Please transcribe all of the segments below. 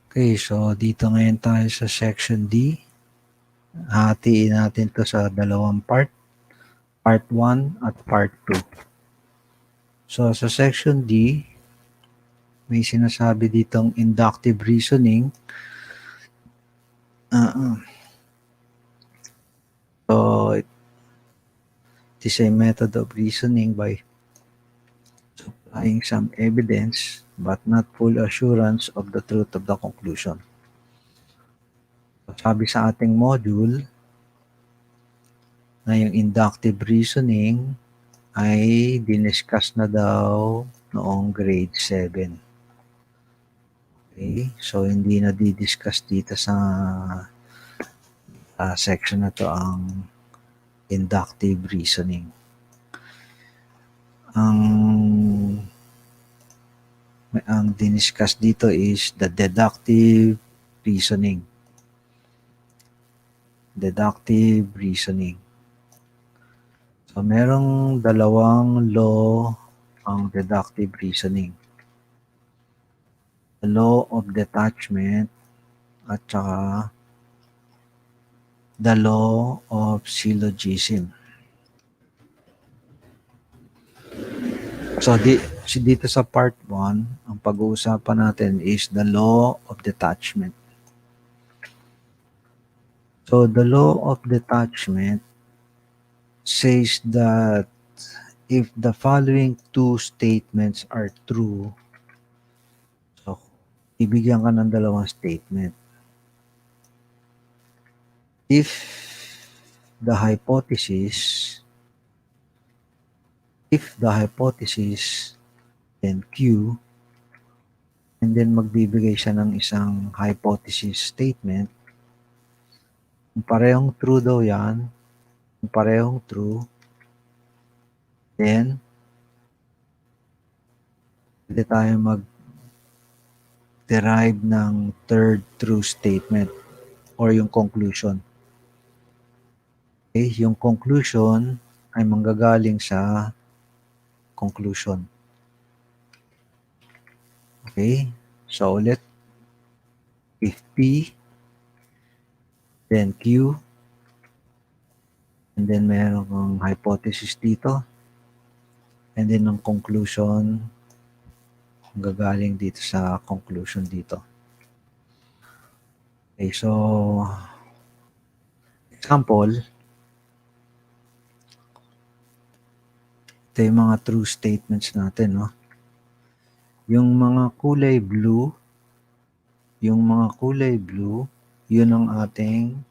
Okay, so dito ngayon tayo sa section D. Hatiin natin to sa dalawang part. Part 1 at Part 2. So sa section D, may sinasabi ditong inductive reasoning. So it is a method of reasoning by supplying some evidence but not full assurance of the truth of the conclusion. So, sabi sa ating module na yung inductive reasoning ay diniscuss na daw noong grade 7. Okay, so hindi na di-discuss dito sa section na to ang inductive reasoning. Ang diniscuss dito is the deductive reasoning. Deductive reasoning. So merong dalawang law ang deductive reasoning. The law of detachment at saka the law of syllogism. So dito sa part 1, ang pag-uusapan natin is the law of detachment. So the law of detachment says that if the following two statements are true, so ibigyan ka ng dalawang statement. If the hypothesis, then Q, and then magbibigay siya ng isang hypothesis statement. Kung parehong true daw yan, kung parehong true, then pwede tayo mag-derive ng third true statement or yung conclusion. Okay, yung conclusion ay manggagaling sa conclusion. Okay, so ulit, if P, then Q, and then meron kang hypothesis dito, and then ang conclusion gagaling dito sa conclusion dito. Okay, so example, ito yung mga true statements natin, no? Yung mga kulay blue, yun ang ating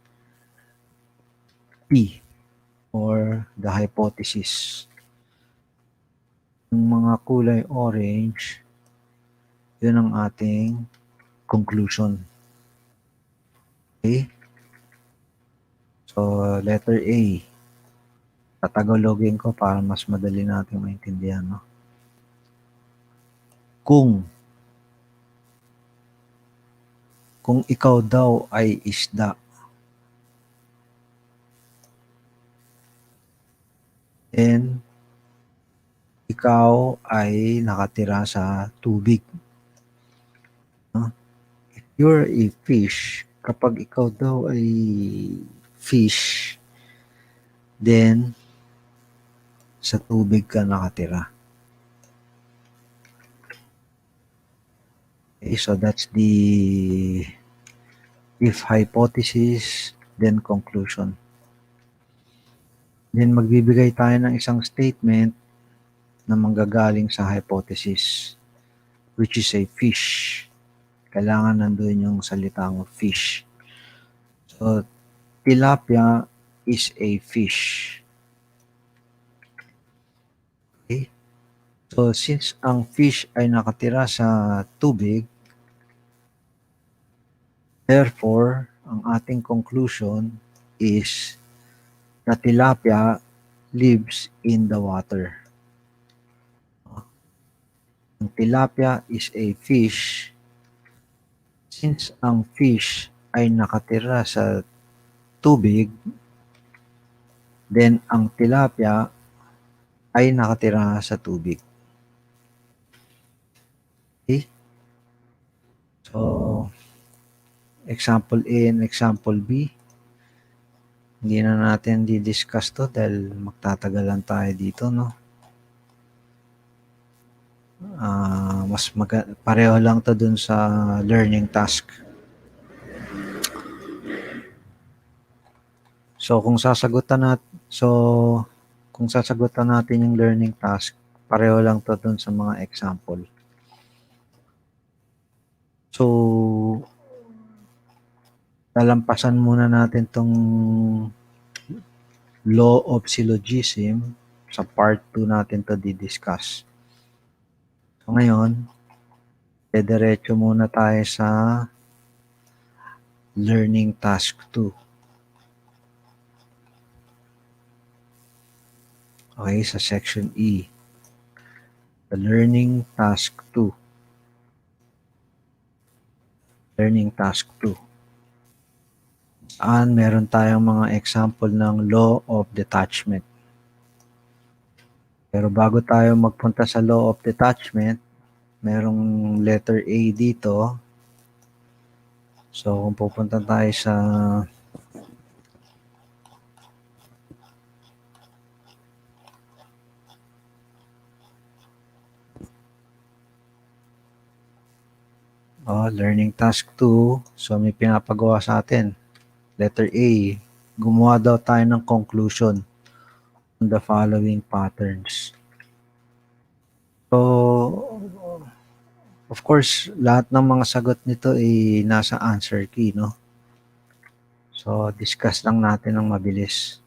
P or the hypothesis. Yung mga kulay orange, yun ang ating conclusion. Okay? So, letter A. Tatagalogin ko para mas madali natin maintindihan, no? Kung ikaw daw ay isda, then ikaw ay nakatira sa tubig. If you're a fish, kapag ikaw daw ay fish, then sa tubig ka nakatira. Okay, so that's the if hypothesis, then conclusion. Then magbibigay tayo ng isang statement na manggagaling sa hypothesis, which is a fish. Kailangan nandun yung salitang fish. So, tilapia is a fish. Okay? So, since ang fish ay nakatira sa tubig, therefore, ang ating conclusion is the tilapia lives in the water. Ang tilapia is a fish. Since ang fish ay nakatira sa tubig, then ang tilapia ay nakatira sa tubig. Okay? So, example A and example B. Hindi na natin di-discuss to dahil magtatagalan tayo dito, no? Pareho lang to dun sa learning task. So kung sasagutan natin yung learning task, pareho lang to dun sa mga example. So lalampasan muna natin tong law of syllogism. Sa part 2 natin to di-discuss. So ngayon, diretso muna tayo sa learning task 2. Okay, sa section E. The learning task 2. Learning task 2. Meron tayong mga example ng law of detachment. Pero bago tayo magpunta sa law of detachment, merong letter A dito. So kung pupunta tayo sa learning task 2, so may pinapagawa sa atin. Letter A, gumawa daw tayo ng conclusion on the following patterns. So, of course, lahat ng mga sagot nito ay nasa answer key, no? So, discuss lang natin ng mabilis.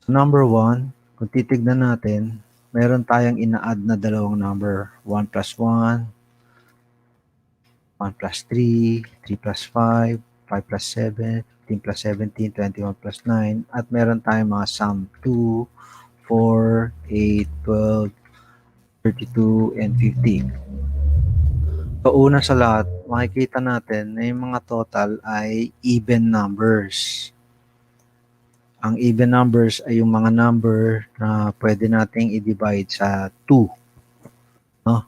So, number 1, kung titignan natin, meron tayong ina-add na dalawang number. 1 plus 1, 1 plus 3, 3 plus 5, 5 plus 7, 15 plus 17, 21 plus 9, at meron tayong mga sum 2, 4, 8, 12, 32, and 50. So, una sa lahat, makikita natin na yung mga total ay even numbers. Ang even numbers ay yung mga number na pwede nating i-divide sa 2. No?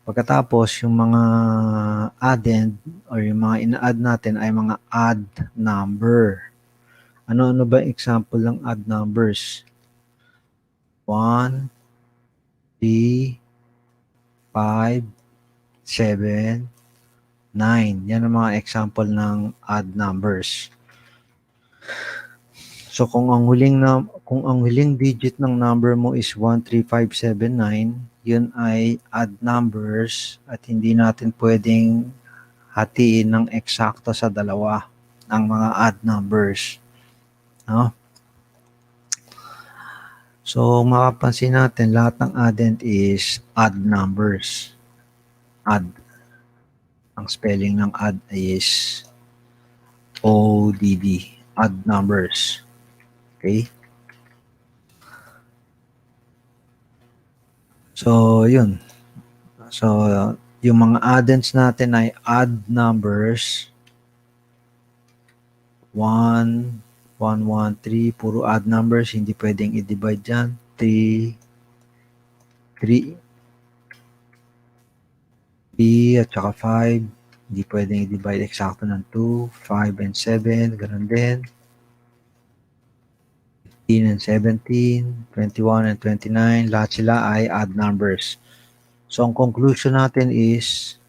Pagkatapos, yung mga addend or yung mga ina-add natin ay mga odd number. Ano-ano ba example ng odd numbers? 1, 3, 5, 7, 9. Yan ang mga example ng odd numbers. So kung ang huling digit ng number mo is 13579, yun ay odd numbers at hindi natin pwedeng hatiin ng eksakto sa dalawa ang mga odd numbers. No? So makapansin natin lahat ng addend is odd numbers. Odd. Ang spelling ng odd is ODD. Odd numbers. Okay? So, yun. So, yung mga addends natin ay odd numbers. 1, 1, 1, 3. Puro odd numbers. Hindi pwedeng i-divide dyan. 3, 3, 3 at saka 5. Hindi pwedeng i-divide eksakto ng 2, 5 and 7. Ganun din. 15 and 17, 21 and 29. Lahat sila ay odd numbers. So, ang conclusion natin is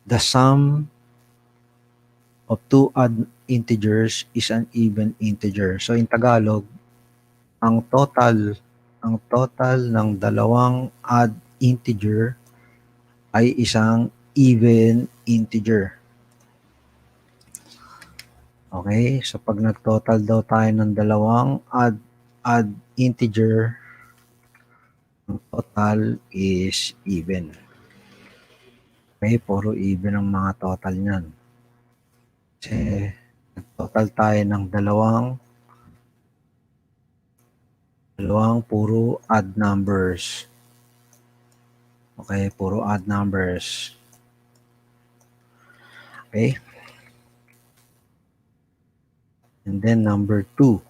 the sum of two odd integers is an even integer. So, in Tagalog, ang total ng dalawang odd integer ay isang even integer. Okay? So, pag nag-total daw tayo ng dalawang odd integer, ang total is even. Okay? Puro even ang mga total niyan. Kasi nag-total tayo ng dalawang puro odd numbers. Okay? Puro odd numbers. Okay? And then number 2.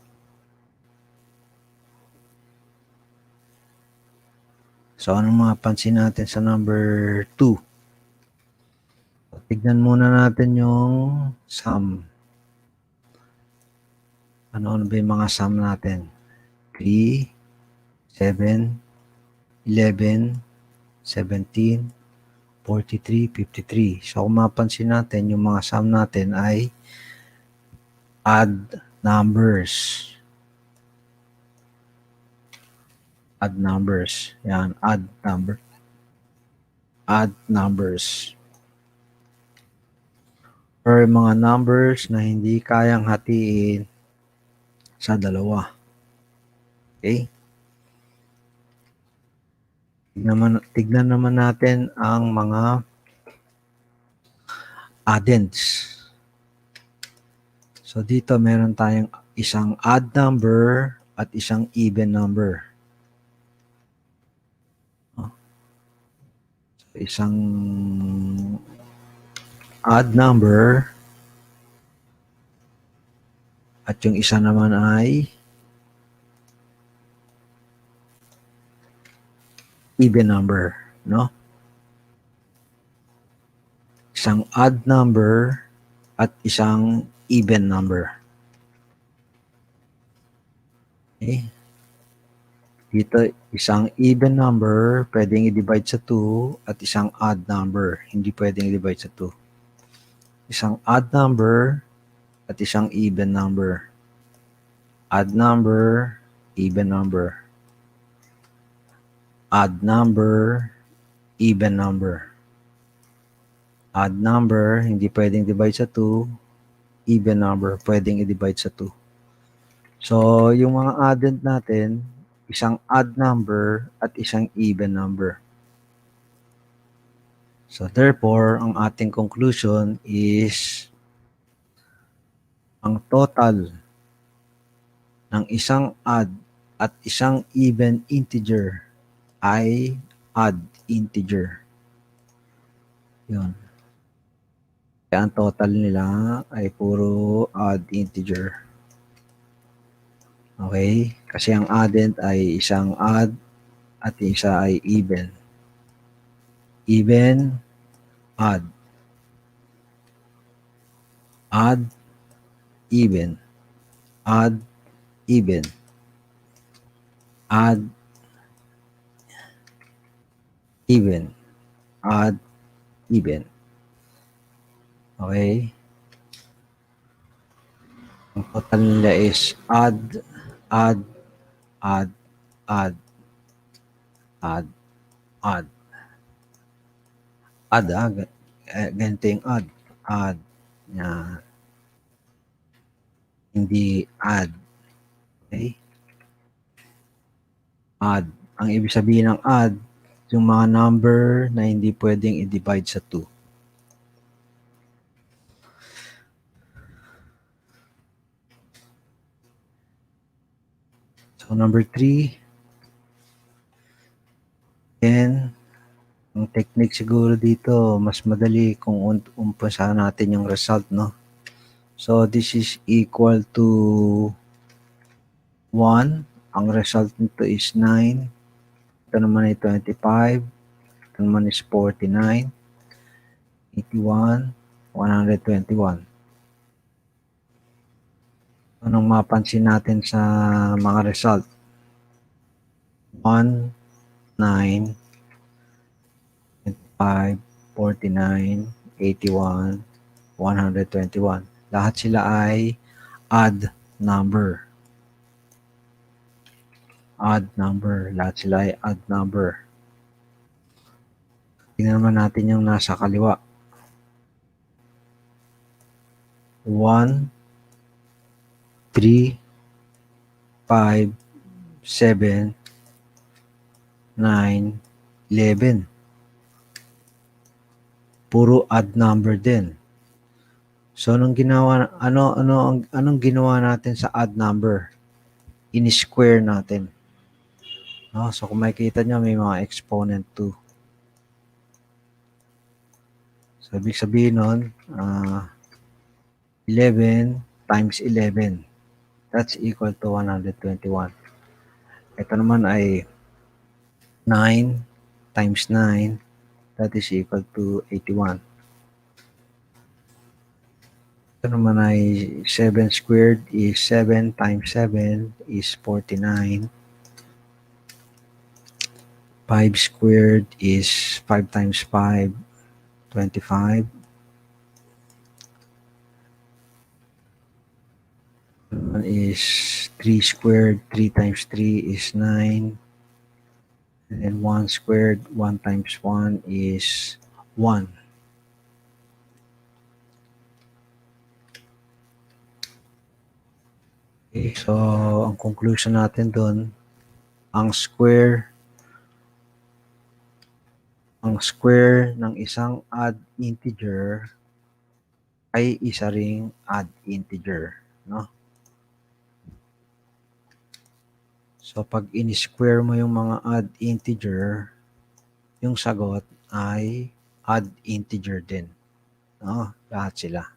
So, anong mapansin natin sa number 2? Tignan muna natin yung sum. Ano ba yung mga sum natin? 3, 7, 11, 17, 43, 53. So kung mapansin natin, yung mga sum natin ay odd numbers. Odd numbers. Yan, odd number. Odd numbers. Or mga numbers na hindi kayang hatiin sa dalawa. Okay? Tignan naman natin ang mga addends. So dito meron tayong isang odd number at isang even number. So, isang odd number at yung isa naman ay even number, no? Isang odd number at isang even number. Okay? Dito, isang even number, pwedeng i-divide sa 2 at isang odd number, hindi pwedeng i-divide sa 2. Isang odd number at isang even number. Odd number, even number. Odd number, even number. Odd number, hindi pwedeng divide sa 2. Even number, pwedeng i-divide sa 2. So, yung mga addend natin, isang odd number at isang even number. So, therefore, ang ating conclusion is ang total ng isang odd at isang even integer ay odd integer. Yun. Kaya ang total nila ay puro odd integer. Okay? Kasi ang addend ay isang odd at isa ay even. Even, odd. Odd, even. Odd, even. Odd, even. Odd, even. Okay? Ang total nila is odd, odd, odd, odd, odd, odd. Odd, ganito yung odd. Odd. Yan. Hindi odd. Okay? Odd. Ang ibig sabihin ng odd, yung mga number na hindi pwedeng i-divide sa 2. So, number 3, and ang technique siguro dito, mas madali kung umpisahan natin yung result, no? So, this is equal to 1. Ang result nito is 9. Ito naman ay 25. Ito naman is 49. 81. 121. Anong mapansin natin sa mga result? 1, 9, 25, 49, 81, 121. Lahat sila ay odd number. Odd number. Lahat sila ay odd number. Tingnan naman natin yung nasa kaliwa. 1, 3, 5, 7, 9, 11. Puro odd number din. So anong ginawa natin sa odd number? In-square natin. No? So kung makikita nyo, may mga exponent 2. So ibig sabihin nun, 11 times 11. That's equal to 121. Ito naman ay 9 times 9. That is equal to 81. naman ay 7 squared is 7 times 7 is 49. 5 squared is 5 times 5, 25. One is 3 squared, 3 times 3 is 9. And then 1 squared, 1 times 1 is 1. Okay, so ang conclusion natin doon, ang square ng isang odd integer ay isa ring odd integer, no? So pag in-square mo yung mga odd integer, yung sagot ay odd integer din, no? Lahat sila.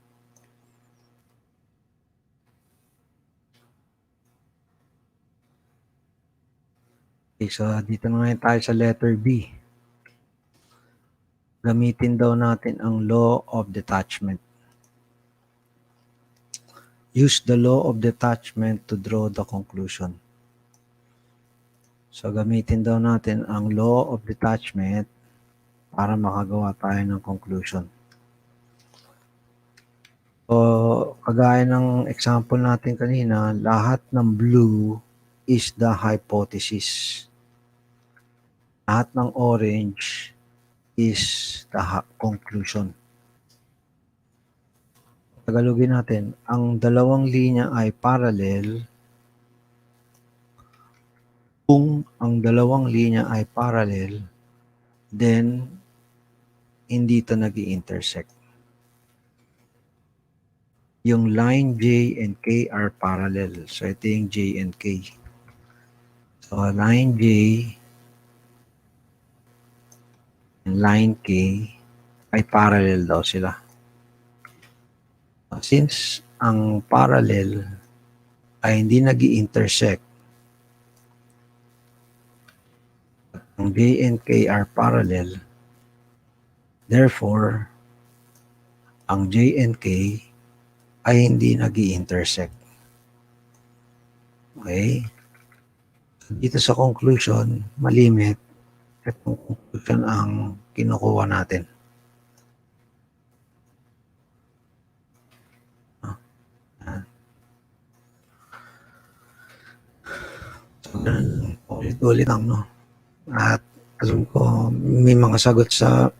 Okay, so dito na ngayon tayo sa letter B. Gamitin daw natin ang law of detachment. Use the law of detachment to draw the conclusion. So gamitin daw natin ang law of detachment para makagawa tayo ng conclusion. So kagaya ng example natin kanina, lahat ng blue is the hypothesis. Lahat ng orange is the conclusion. Tagalogin natin, ang dalawang linya ay parallel kung ang dalawang linya ay parallel, then hindi ito nag-i-intersect. Yung line J and K are parallel. So ito yung J and K. So line J and line K ay parallel daw sila. Since ang parallel ay hindi nag-i-intersect, ang J and K are parallel, therefore, ang J and K ay hindi nag-i-intersect. Okay? Dito sa conclusion, malimit, itong conclusion ang kinukuha natin. Ulit-ulit lang, no? At alam ko, may mga sagot sa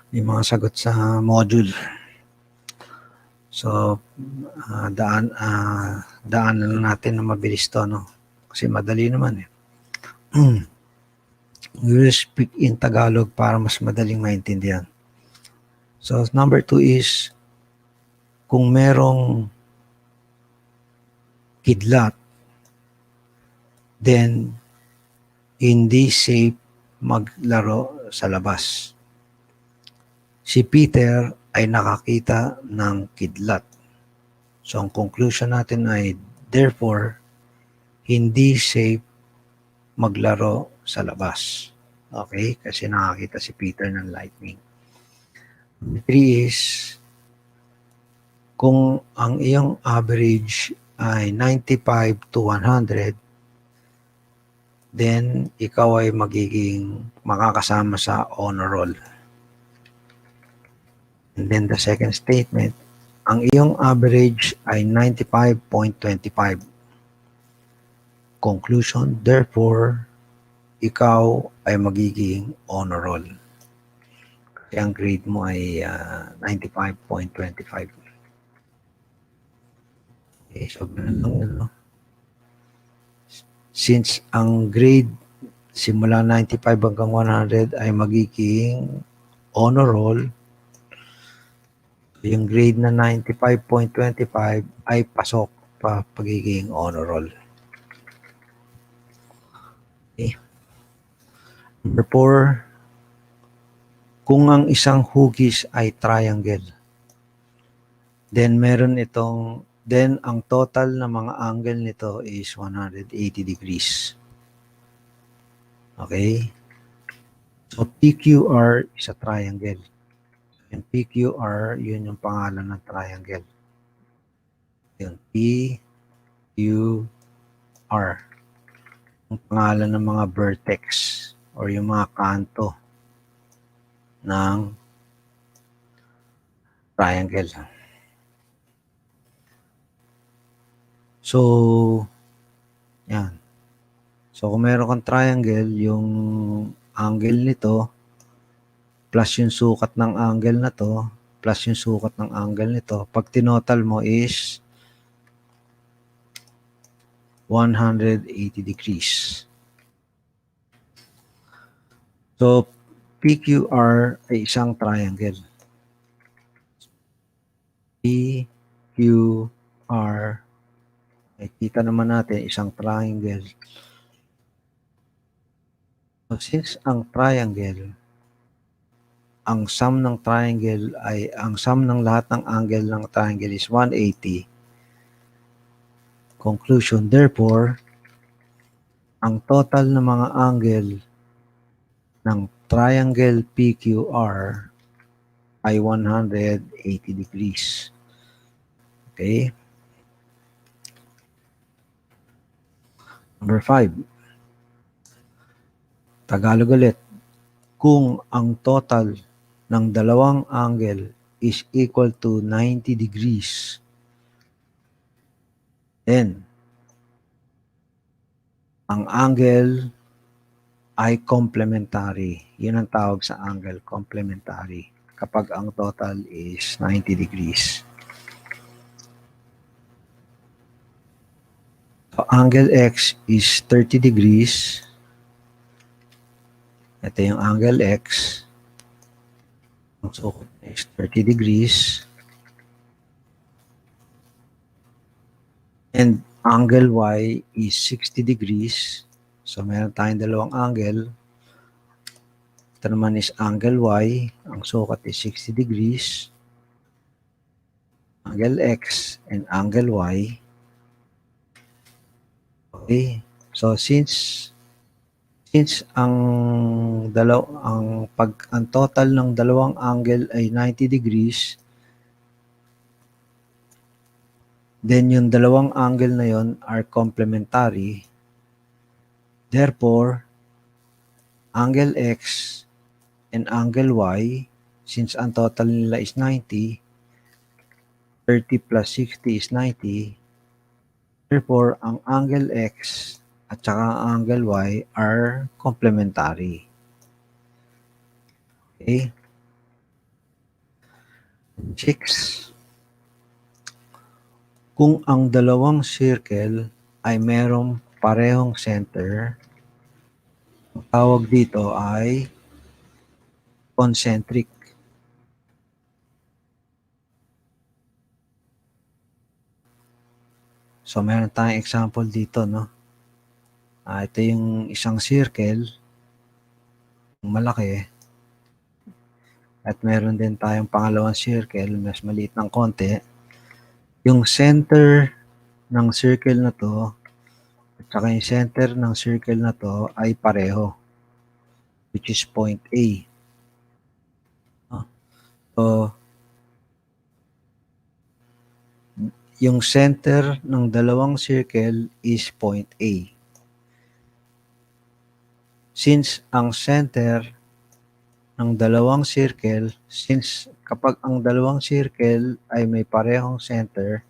may mga sagot sa module. So, daan na natin na mabilis to, no? Kasi madali naman eh. We will speak in Tagalog para mas madaling maintindihan. So, number 2 is, kung merong kidlat, then hindi safe maglaro sa labas. Si Peter ay nakakita ng kidlat. So, ang conclusion natin ay, therefore, hindi safe maglaro sa labas. Okay? Kasi nakakita si Peter ng lightning. 3 is, kung ang iyong average ay 95 to 100, then ikaw ay magiging makakasama sa honor roll. And then the second statement, ang iyong average ay 95.25. Conclusion, therefore, ikaw ay magiging honor roll. Kaya ang grade mo ay 95.25. Okay, so since ang grade simula 95 hanggang 100 ay magiging honor roll, yung grade na 95.25 ay pasok pa pagiging honor roll. Okay. Number 4, kung ang isang hugis ay triangle, then ang total na mga angle nito is 180 degrees. Okay? So PQR is a triangle. Yung PQR, yun yung pangalan ng triangle. Yun, PQR. Yung pangalan ng mga vertex or yung mga kanto ng triangle. So, yan. So, kung meron kang triangle, yung angle nito, plus yung sukat ng angle na to, plus yung sukat ng angle nito, pag tinotal mo is 180 degrees. So, PQR ay isang triangle. PQR, kita naman natin isang triangle. So, since ang triangle, ang sum ng triangle ay, ang sum ng lahat ng angle ng triangle is 180. Conclusion, therefore, ang total ng mga angle ng triangle PQR ay 180 degrees. Okay? Number 5. Tagalog ulit. Kung ang total ng dalawang angle is equal to 90 degrees, then ang angle ay complementary. Yun ang tawag sa angle, complementary. Kapag ang total is 90 degrees. So, angle X is 30 degrees. Ito yung angle X. Ang sukat is 30 degrees. And angle Y is 60 degrees. So, meron tayong dalawang angle. Ito naman is angle Y. Ang sukat is 60 degrees. Angle X and angle Y. Okay. So, since ang total ng dalawang angle ay 90 degrees, then yung dalawang angle na yon are complementary. Therefore, angle X and angle Y, since ang total nila is 90, 30 plus 60 is 90. Therefore, ang angle X at saka ang angle Y are complementary. Okay? 6. Kung ang dalawang circle ay merong parehong center, ang tawag dito ay concentric. So, meron tayong example dito, no? Ito yung isang circle, malaki, at meron din tayong pangalawang circle, mas maliit ng konti. Yung center ng circle na to, at saka yung center ng circle na to ay pareho, which is point A. So, yung center ng dalawang circle is point A. Since ang center ng dalawang circle, since kapag ang dalawang circle ay may parehong center,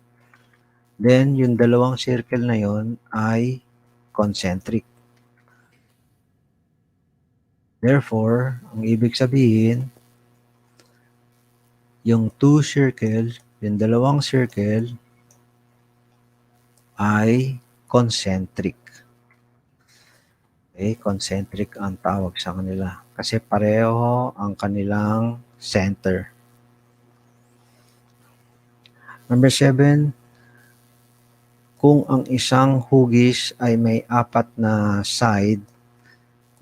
then yung dalawang circle na yon ay concentric. Therefore, ang ibig sabihin, yung two circle, yung dalawang circle ay concentric. Okay, concentric ang tawag sa kanila kasi pareho ang kanilang center. Number 7, kung ang isang hugis ay may 4 na side,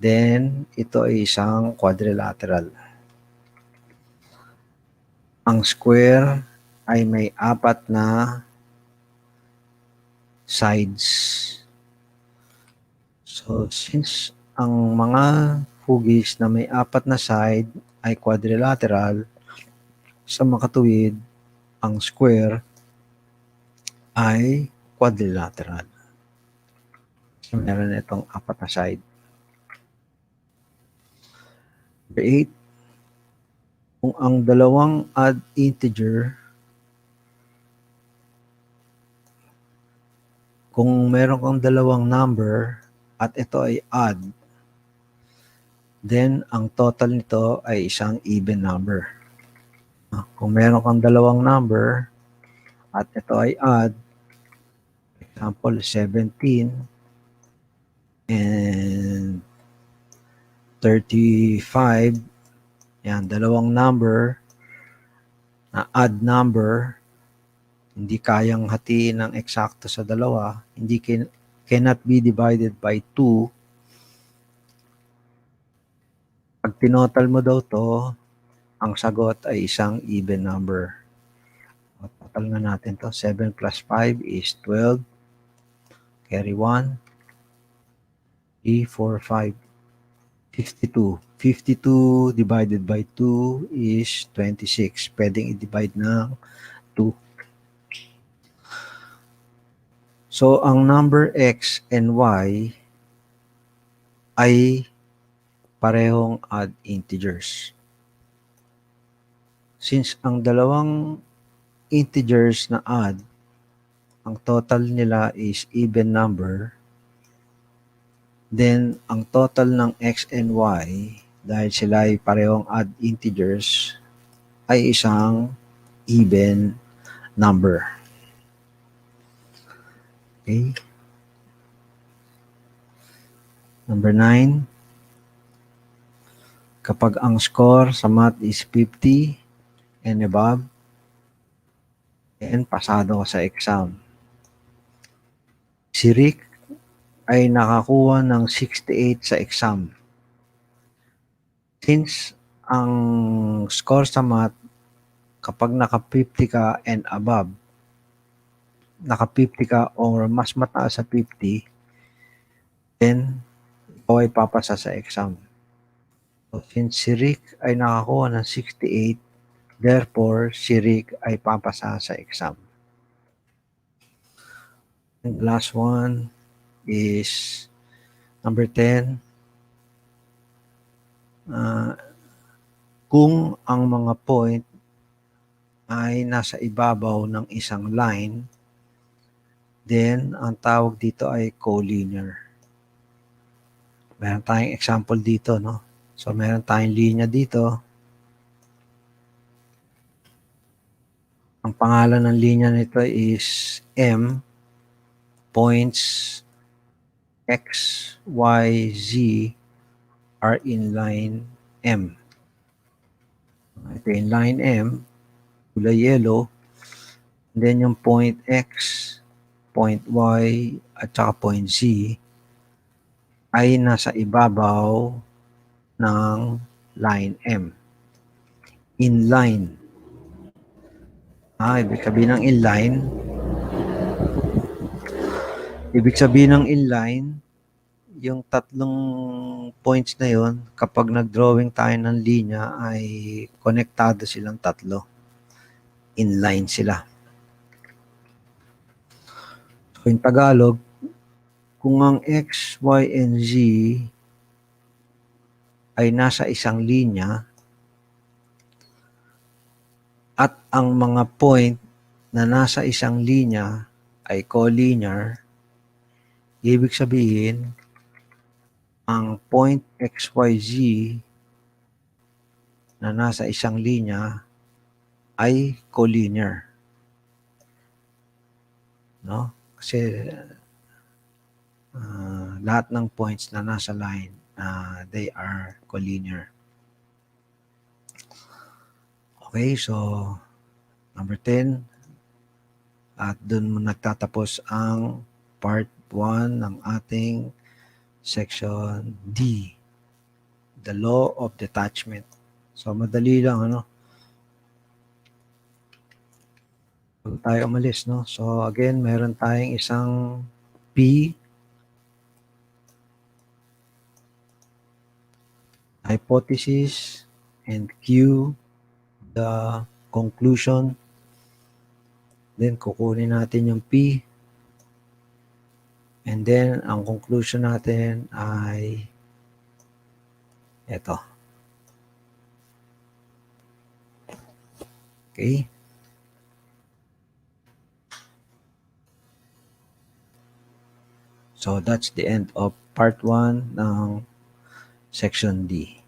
then ito ay isang quadrilateral. Ang square ay may 4 na sides. So, since ang mga hugis na may 4 na side ay quadrilateral, Sa makatuwid, ang square ay quadrilateral. So, meron itong apat na side. Number 8, kung ang dalawang odd integer, kung meron kang dalawang number at ito ay odd, then ang total nito ay isang even number. Kung meron kang dalawang number at ito ay odd, example 17 and 35, yan, dalawang number na odd number, hindi kayang hatiin ng eksakto sa dalawa, hindi cannot be divided by 2. Pag tinotal mo daw to, ang sagot ay isang even number. Total nga natin to, 7 plus 5 is 12, carry 1, 3, 4, 5, 52. 52 divided by 2 is 26. Pwedeng i-divide ng 2. So, ang number x and y ay parehong odd integers. Since ang dalawang integers na odd, ang total nila is even number, then ang total ng x and y, dahil sila ay parehong odd integers, ay isang even number. Okay. Number 9, kapag ang score sa math is 50 and above, and pasado ka sa exam. Si Rick ay nakakuha ng 68 sa exam. Since ang score sa math, kapag naka-50 ka and above, naka-50 ka or mas mataas sa 50, then ikaw ay papasa sa exam. So, since si Rick ay nakakuha ng 68, therefore, si Rick ay papasa sa exam. And the last one is number 10. Kung ang mga point ay nasa ibabaw ng isang line, then ang tawag dito ay collinear. Meron tayong example dito, no? So, meron tayong linya dito. Ang pangalan ng linya nito is M, points X, Y, Z are in line M. Ito yung line M, kulay yellow. And then yung point X, point Y, at saka point Z ay nasa ibabaw ng line M. Inline. Ibig sabihin ng inline, yung tatlong points na yon, kapag nag-drawing tayo ng linya, ay konektado silang tatlo. Inline sila. So, in Tagalog, kung ang X, Y, and Z ay nasa isang linya, at ang mga point na nasa isang linya ay collinear, ibig sabihin, ang point XYZ na nasa isang linya ay collinear. No? Kasi lahat ng points na nasa line, they are collinear. Okay, so number 10, at dun mo nagtatapos ang part 1 ng ating section D, the Law of Detachment. So, madali lang, ano? Bago tayo umalis, no? So, again, meron tayong isang P, hypothesis, and Q, the conclusion. Then, kukunin natin yung P. And then, ang conclusion natin ay ito. Okay? So, that's the end of part 1 ng section D.